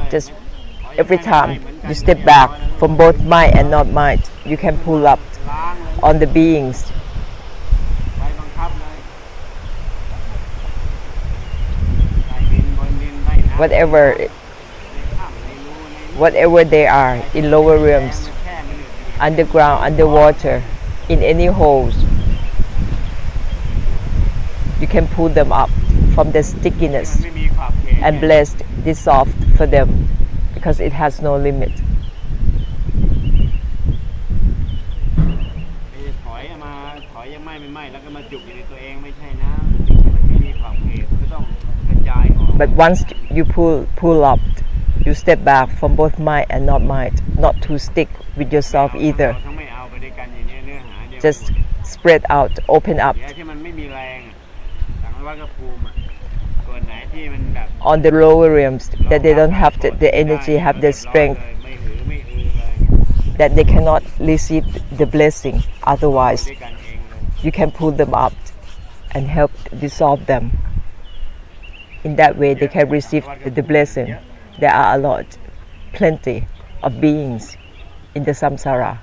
Just every time you step back from both mind and not mind, you can pull up on the beings. Whatever they are, in lower realms, underground, underwater, in any holes, you can pull them up from the stickiness and blessed, dissolved for them, because it has no limit. But once you pull up, you step back from both mind and not mind, not to stick with yourself either. Just spread out, open up. On the lower realms, that they don't have the energy, have the strength, that they cannot receive the blessing. Otherwise, you can pull them up and help dissolve them. In that way, they can receive the blessing. There are a lot, plenty of beings in the samsara.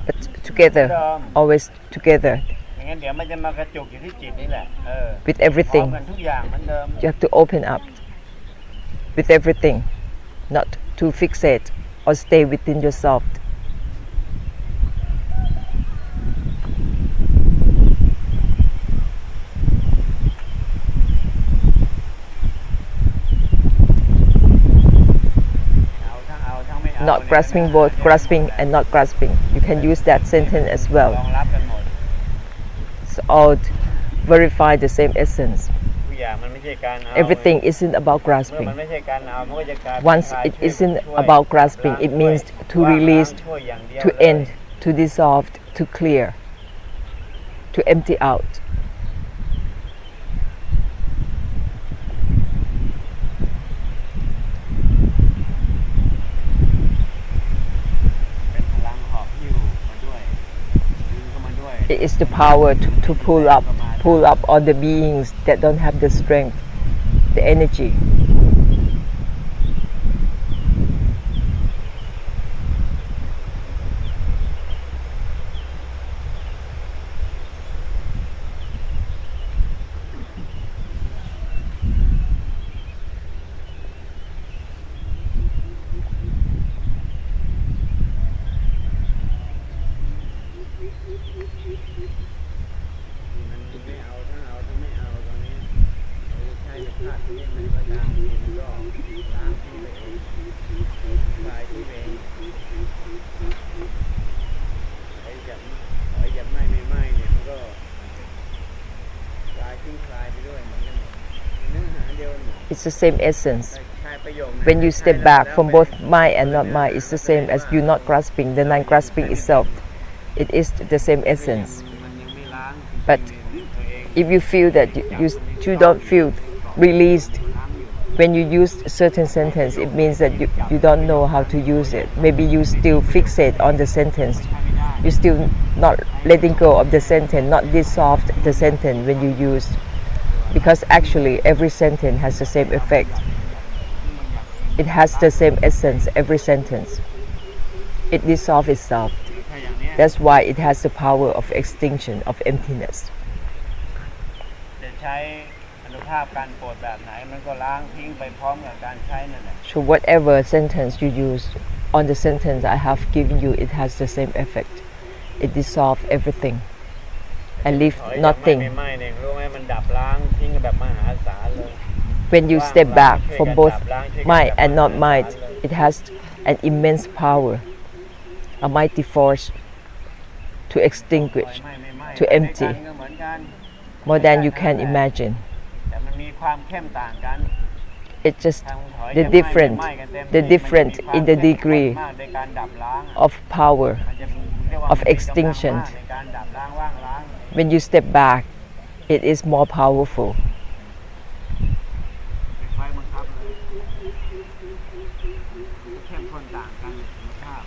But together, always together. With everything, you have to open up with everything, not to fixate or stay within yourself. Not grasping, both grasping and not grasping. You can use that sentence as well. It's all verify the same essence. Everything isn't about grasping. Once it isn't about grasping, it means to release, to end, to dissolve, to clear, to empty out. It is the power to pull up all the beings that don't have the strength, the energy. It's the same essence. When you step back from both mind and not mind, it's the same as you not grasping, the non-grasping itself. It is the same essence. But if you feel that you don't feel released when you use a certain sentence, it means that you don't know how to use it. Maybe you still fixate on the sentence. You still not letting go of the sentence, not dissolve the sentence when you use. Because actually every sentence has the same effect. It has the same essence, every sentence. It dissolves itself. That's why it has the power of extinction, of emptiness. So whatever sentence you use, on the sentence I have given you, it has the same effect. It dissolves everything and leave nothing. When you step back from both mind and not mind, it has an immense power, a mighty force to extinguish, to empty, more than you can imagine. It's just the different in the degree of power, of extinction. When you step back, it is more powerful.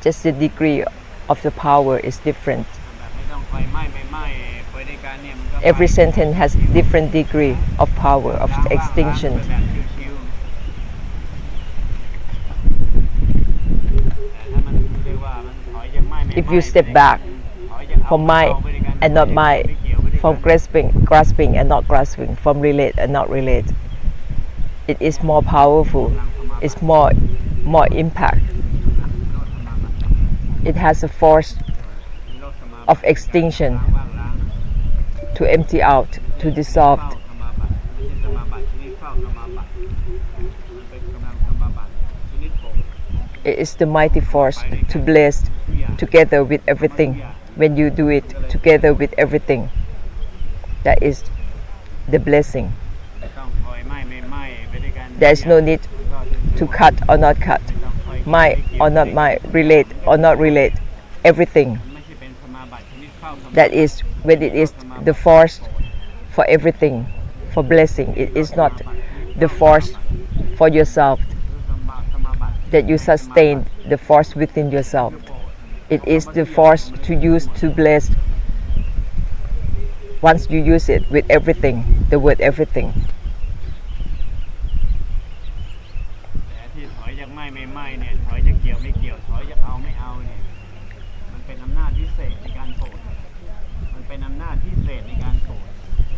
Just the degree of the power is different. Every sentence has different degree of power of extinction. If you step back from my and not my, from grasping and not grasping, from relate and not relate, it is more powerful, it's more impact. It has a force of extinction, to empty out, to dissolve. It is the mighty force to bless together with everything. When you do it together with everything, that is the blessing. There is no need to cut or not cut, my or not my, relate or not relate, everything. That is when it is the force for everything, for blessing. It is not the force for yourself, that you sustain the force within yourself. It is the force to use to bless. Once you use it with everything, the word everything.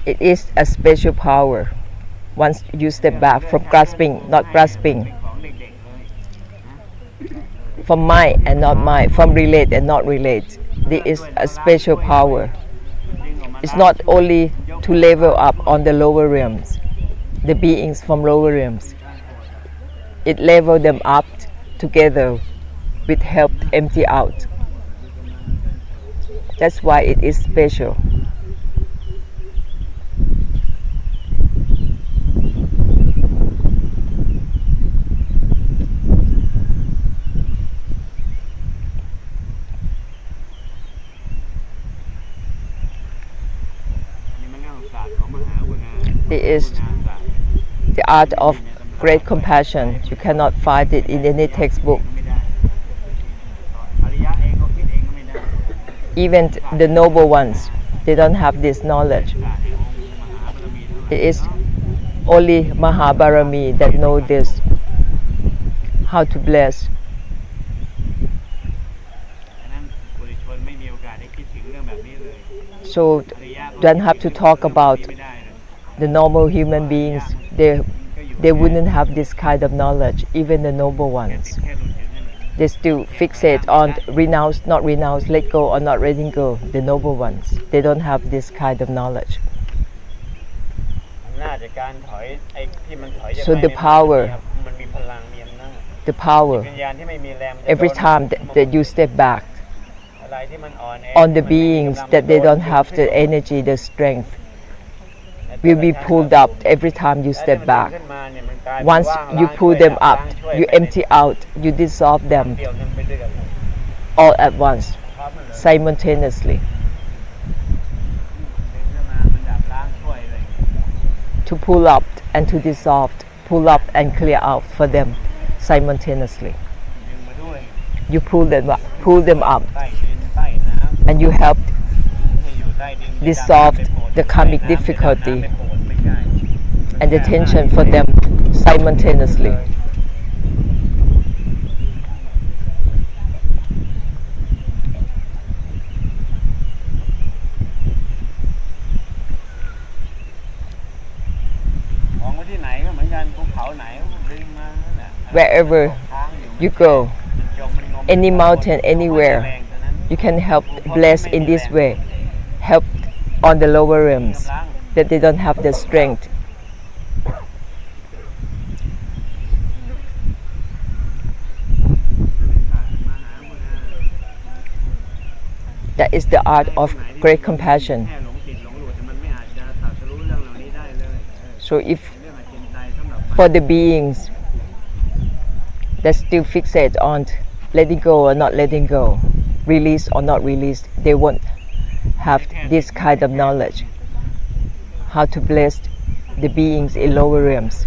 It is a special power. Once you step back from grasping, not grasping, from my and not my, from relate and not relate, there is a special power. It's not only to level up on the lower realms, the beings from lower realms. It level them up together with help empty out. That's why it is special. It is the art of great compassion. You cannot find it in any textbook. Even the noble ones, they don't have this knowledge. It is only Mahabarami that know this, how to bless. So don't have to talk about the normal human beings. They wouldn't have this kind of knowledge, even the noble ones. They still fixate on renounce, not renounce, let go or not letting go. The noble ones, they don't have this kind of knowledge. So the power, every time that you step back on the beings that they don't have the energy, the strength, will be pulled up every time you step back. Once you pull them up, you empty out, you dissolve them all at once, simultaneously. To pull up and to dissolve, pull up and clear out for them simultaneously. You pull them up, and you help dissolve the karmic difficulty and the tension for them simultaneously. Wherever you go, any mountain, anywhere, you can help bless in this way. Help on the lower realms that they don't have the strength. That is the art of great compassion. So if for the beings that still fixate on letting go or not letting go, release or not release, they won't have this kind of knowledge, how to bless the beings in lower realms.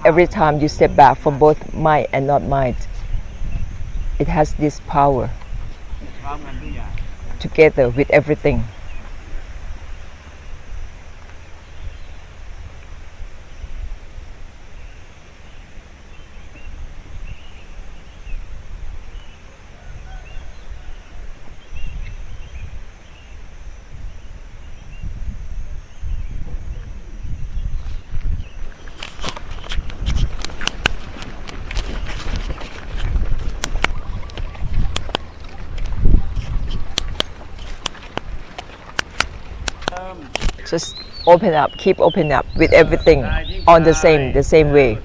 every time you step back from both mind and not mind, it has this power together with everything. Just open up, keep open up with everything on the same way.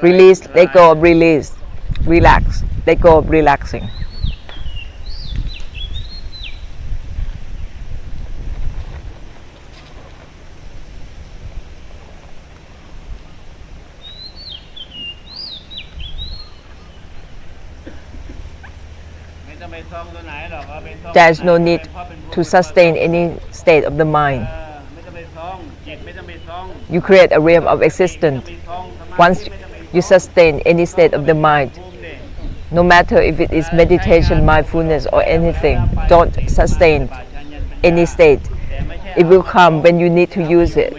Release, let go of release, relax, let go of relaxing. There is no need to sustain any state of the mind. You create a realm of existence. Once you sustain any state of the mind, no matter if it is meditation, mindfulness or anything, don't sustain any state. It will come when you need to use it.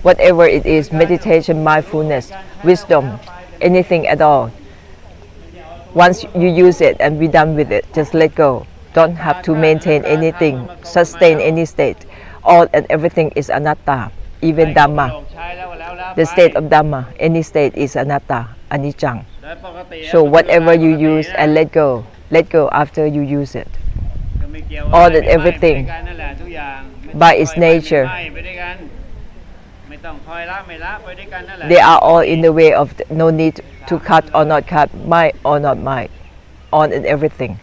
Whatever it is, meditation, mindfulness, wisdom, anything at all. Once you use it and be done with it, just let go. Don't have to maintain anything, sustain any state. All and everything is anatta, even Dhamma. The state of Dhamma, any state is anatta, anicca. So whatever you use and let go after you use it. All and everything, by its nature, they are all in the way of no need to cut or not cut, mind or not mind, all and everything.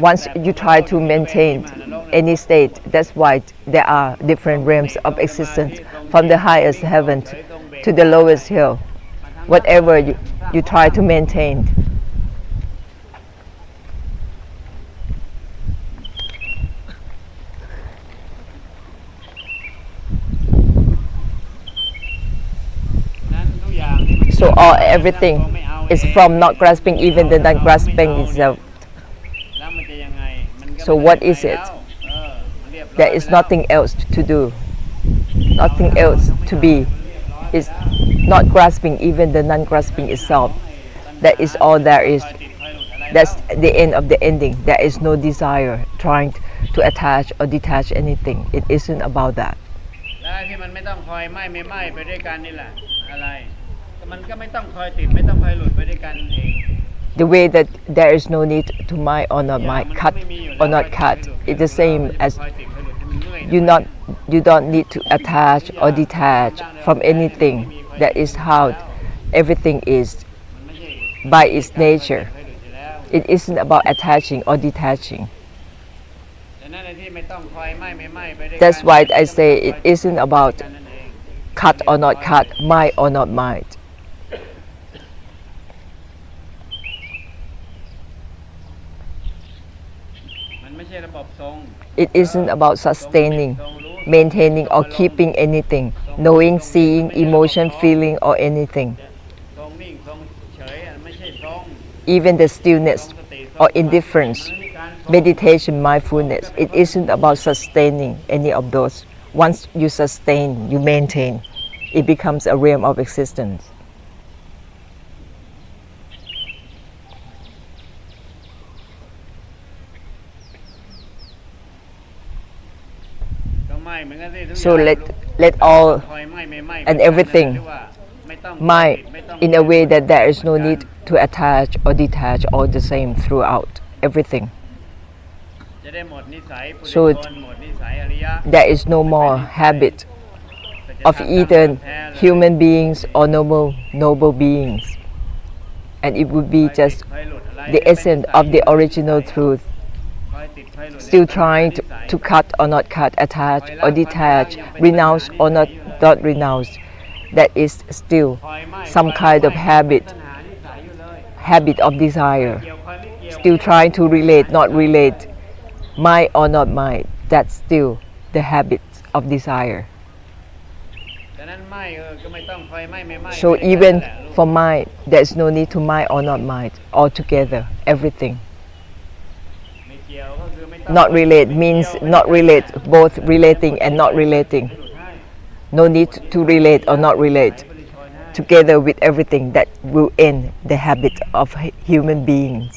Once you try to maintain any state, that's why there are different realms of existence, from the highest heaven to the lowest hell. Whatever you try to maintain. So everything is from not grasping even the non-grasping itself. So what is it? There is nothing else to do, nothing else to be. It's not grasping even the non-grasping itself. That is all there is. That's the end of the ending. There is no desire trying to attach or detach anything. It isn't about that. The way that there is no need to mind or not mind, cut or not cut, it's the same as you don't need to attach or detach from anything. That is how everything is by its nature. It isn't about attaching or detaching. That's why I say it isn't about cut or not cut, mind or not mind. It isn't about sustaining, maintaining or keeping anything, knowing, seeing, emotion, feeling or anything. Even the stillness or indifference, meditation, mindfulness, it isn't about sustaining any of those. Once you sustain, you maintain, it becomes a realm of existence. So let all and everything mind in a way that there is no need to attach or detach, all the same throughout everything. So there is no more habit of either human beings or noble beings, and it would be just the essence of the original truth, still trying to cut or not cut, attach or detach, renounce or not renounce. That is still some kind of habit of desire, still trying to relate, not relate, mind or not mind. That's still the habit of desire. ดังนั้นไม่ก็ไม่ต้องคอยไม่ So even for mind, there is no need to mind or not mind. Altogether, everything. ไม่เกี่ยวก็คือไม่ต้อง Not relate means not relate, both relating and not relating. No need to relate or not relate. Together with everything that will end the habit of human beings.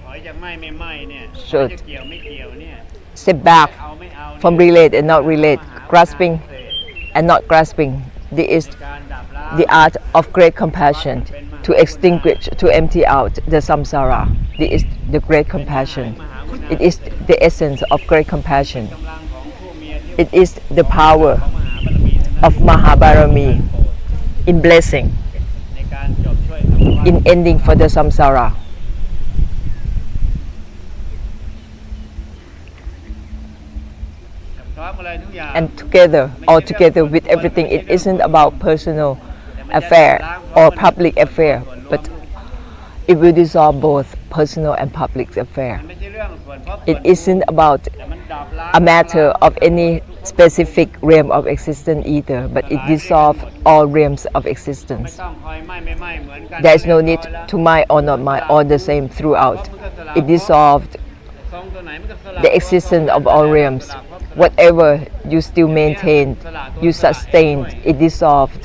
ถอยจากไม่เนี่ย Should จะเกี่ยวไม่เกี่ยวเนี่ย Step back เอาไม่เอา from relate and not relate, grasping and not grasping. This is การดับล้าง the art of great compassion, to extinguish, to empty out the samsara. This is the great compassion. It is the essence of great compassion. กำลังของผู้มีอธิ It is the power ของมหาบารมีทั้งนั้น of Mahabarami in blessing, ในการจบช่วยสังวร in ending for the samsara. พร้อมอะไรทุกอย่าง And together, all together with everything, it isn't about personal affair or public affair, but it will dissolve both personal and public affair. ไม่ใช่เรื่องส่วนเพราะ It isn't about แต่มันดับล้าง a matter of any specific realm of existence either, but it dissolves all realms of ไม่ existence. ต้องคอยไม่เหมือนกัน There is no need to mind or not mind, all the same throughout. It dissolved ทรงตัวไหนมันก็สลับ the existence of all realms. Whatever you still maintained, you sustained, it dissolved.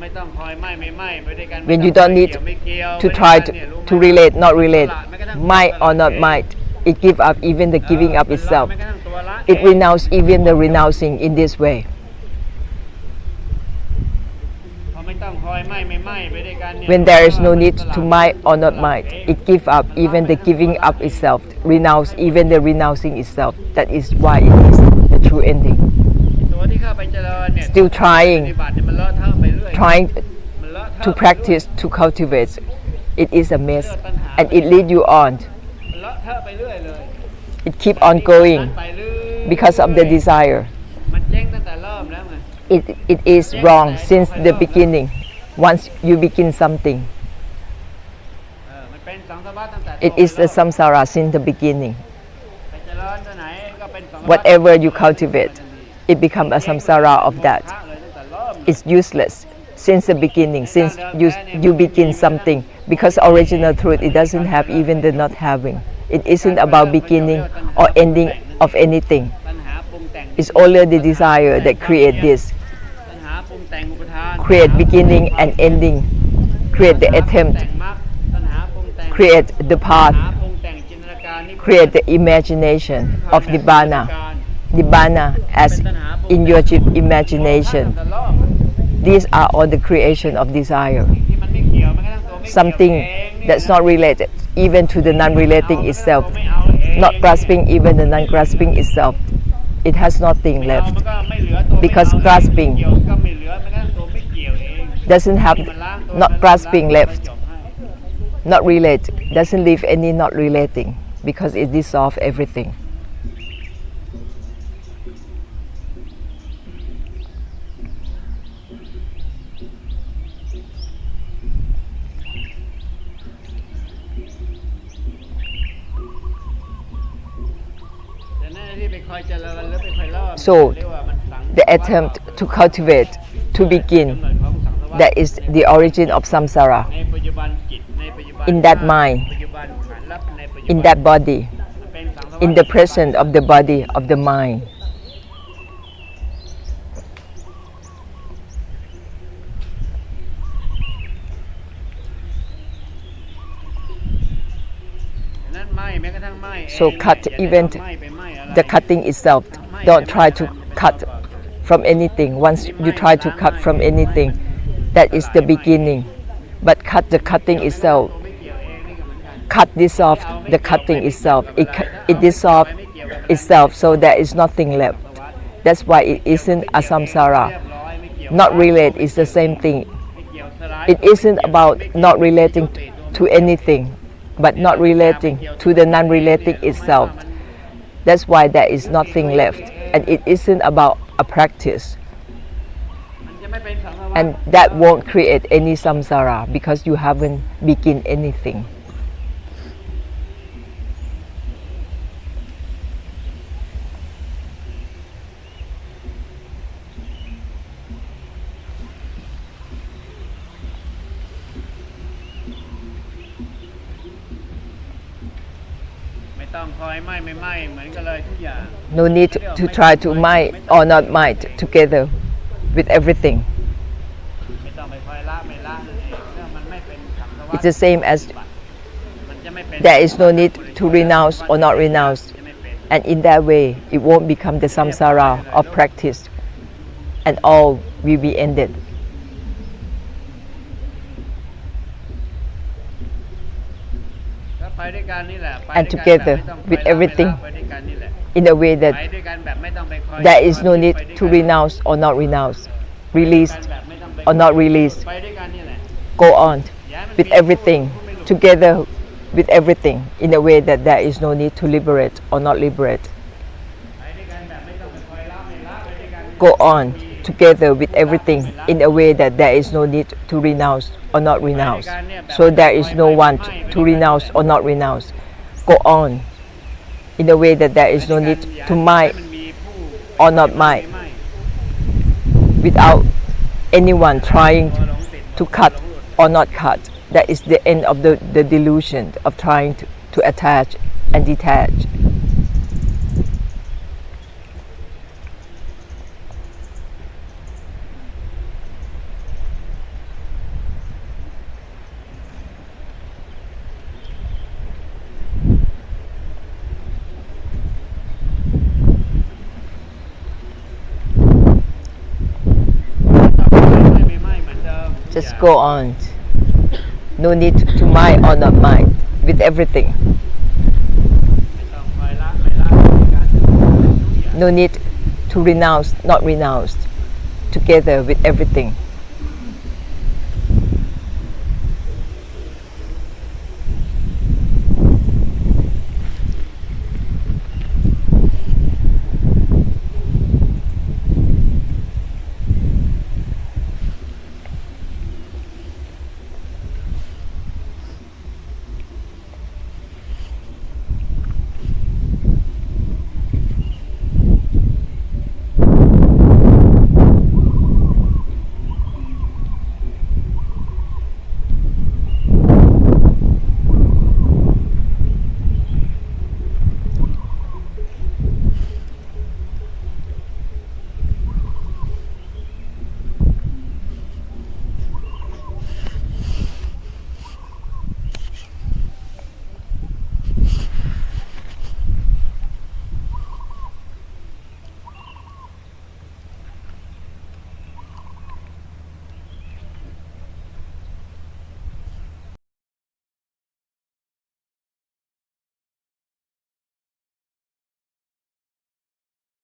ไม่ต้องคอยไม่ไปด้วยกัน When you don't need ไม่เกี่ยว to try to relate, not relate, mind or not mind, it give up even the giving up itself. ไม่กระทั่งตัวละ It renounce even the renouncing in this way. พอไม่ต้องคอยไม่ไปด้วยกันเนี่ย When there is no need to mind or not mind, it give up even the giving up itself, renounce even the renouncing itself. That is why it is the true ending. ตัวที่เข้าไปเจริญเนี่ย Still ป trying, ฏิบัติเนี่ยมันเลอะเทอะไปเรื่อย trying มันเลอะเทอะ to practice, to cultivate, it is a mess, and it lead you on. มันเลอะเทอะไปเรื่อยเลย It keep on going ไปเรื่อย because of the desire. มันเจ๊งตั้งแต่เริ่มแล้วไง It is wrong since the beginning. Once you begin something, มันเป็นสังสารวัฏตั้งแต่ it is the samsara since the beginning. ไปเจริญตัวไหนก็เป็นสังสารวัฏ Whatever you cultivate, it becomes a samsara of that. เลยตั้งแต่เริ่ม It's useless since the beginning, since you begin something, because original truth, it doesn't have even the not having. It isn't about beginning or ending of anything. ตัณหาปรุงแต่ง It's only the desire that create this, ตัณหาปรุงแต่งอุปทาน create beginning and ending, create the ตัณหาปรุง attempt, แต่งมรรคตัณหาปรุงแต่ง create the ตัณ path, หาปรุงแต่งจินตนาการนิพพาน create the imagination of Nibbana. การ Nibbana as in your imagination. ตั้งแต่เริ่ม These are all the creation of desire. ที่มันไม่เกี่ยวมันก็ทั้งตัวไม่เกี่ยว Something เองเนี่ย that's not related, even to the non-relating itself, ไม่เอาเอง not grasping even the non-grasping itself. It has nothing ไม่เอา left มันก็ไม่เหลือตัว because ไม่เอา grasping เกี่ยวก็ไม่เหลือมันก็ทั้งตัวไม่เกี่ยวเอง doesn't have มันล้างตัว not มันล้าง grasping ตัว left, จบให้ not relate, doesn't leave any not relating because it dissolves everything. So the attempt to cultivate, to begin, that is the origin of samsara. In that mind, in that body, in the presence of the body, of the mind. So cut even the cutting itself. Don't try to cut from anything. Once you try to cut from anything, that is the beginning. But cut the cutting itself. Cut dissolve the cutting itself. It dissolves itself, so there is nothing left. That's why it isn't a samsara. Not relate is the same thing. It isn't about not relating to anything, but not relating to the non-relating itself. That's why there is nothing left, and it isn't about a practice. ไม่เป็นสังสารวัฏ and that won't create any samsara because you haven't begin anything. ไม่ต้องคอยไม่เหมือนกันเลยทุกอย่าง No need to try to mind or not mind together with everything. ไม่ต้องไปคอยละไม่ละนั่นเองเรื่องมันไม่เป็นสังสารวัฏ It's the same as มันจะไม่เป็น there is no need to renounce or not renounce, จะไม่เป็น and in that way it won't become the samsara of practice, and all will be ended. ก็ไปด้วยกันนี่แหละไป And ด้วยกันแบบ together ไม่ต้องคอย with ละ everything ไปด้วยกันนี่แหละ in a way ไป that ด้วยกันแบบไม่ต้องไปคอย there is no need to renounce or not renounce, release แบบไม่ต้องไป or not release. ไปด้วยกันนี่แหละ Go on with everything, together with everything, in a way that there is no need to liberate or not liberate. ไปด้วยกันแบบไม่ต้องไปคอยละไม่ละไปด้วยกัน Go on together with everything in a way that there is no need to renounce or not renounce. So there is no one to renounce or not renounce. Go on in a way that there is no need to mind มันมีผู้ or not mind, ไม่ without anyone trying พอหลงติด to cut or not cut. That is the end of the delusion of trying to attach and detach. Just go on. No need to mind or not mind with everything. ไม่ต้องคอยละไม่ละไปด้วยกันทุกอย่าง No need to renounce, not renounce, together with everything.